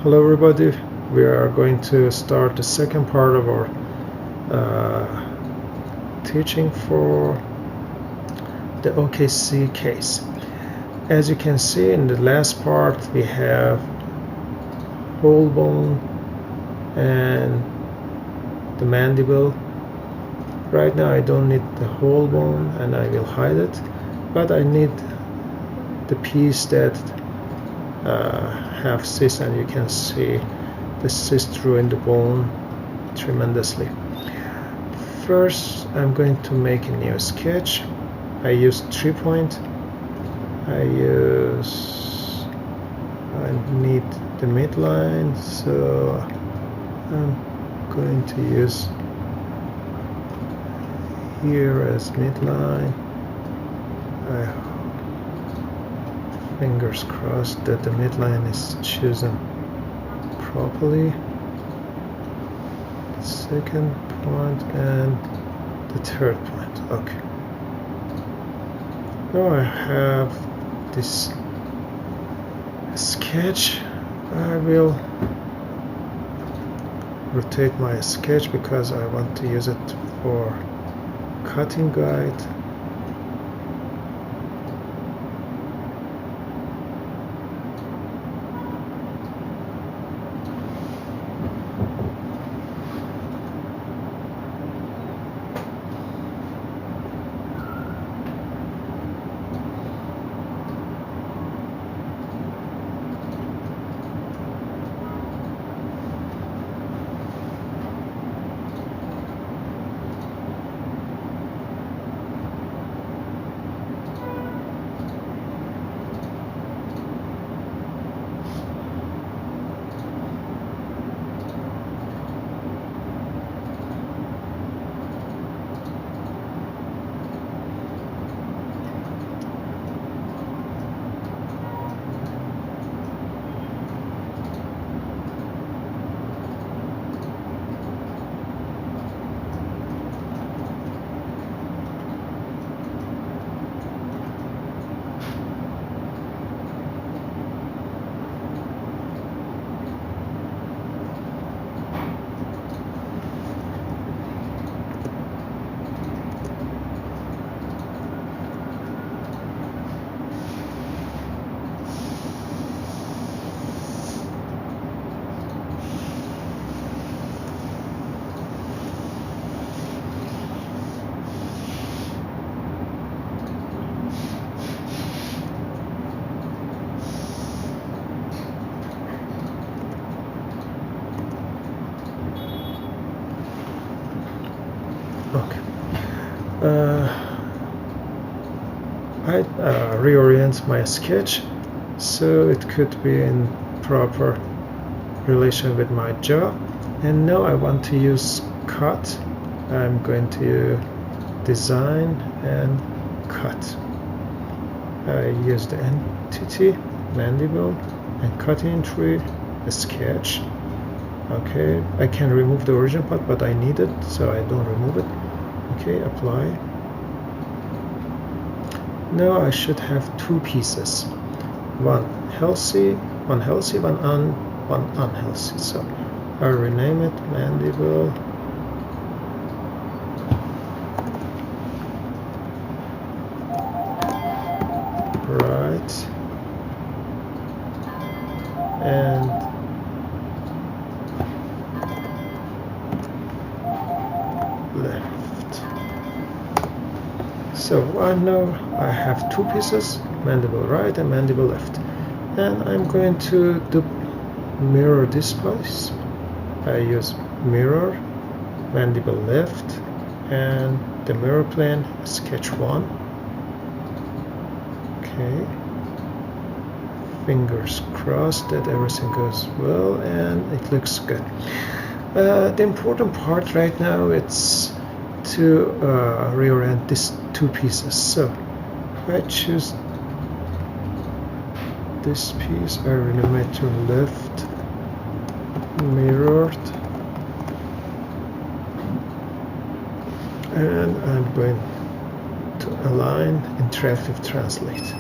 Hello everybody, we are going to start the second part of our teaching for the OKC case. As you can see in the last part we have whole bone and the mandible. Right now I don't need the whole bone and I will hide it, but I need the piece that have cyst, and you can see the cyst ruin the bone tremendously. First I'm going to make a new sketch. I use 3-point. I need the midline, so I'm going to use here as midline. Fingers crossed that the midline is chosen properly. The second point and the third point. Okay. Now I have this sketch. I will rotate my sketch because I want to use it for cutting guide. Okay. I reorient my sketch so it could be in proper relation with my jaw, and now I want to use cut. I'm going to design and cut. I use the entity mandible and cutting tree sketch. Okay, I can remove the origin part, but I need it, so I don't remove it. Okay, apply. Now I should have two pieces, one healthy, one unhealthy. So I'll rename it mandible. Right. And left. So I know I have two pieces, mandible right and mandible left, and I'm going to mirror this place. I use mirror, mandible left, and the mirror plane, sketch 1. Okay. Fingers crossed that everything goes well and it looks good. The important part right now is to reorient these two pieces. So if I choose this piece, I rename it to left mirrored, and I'm going to align interactive translate.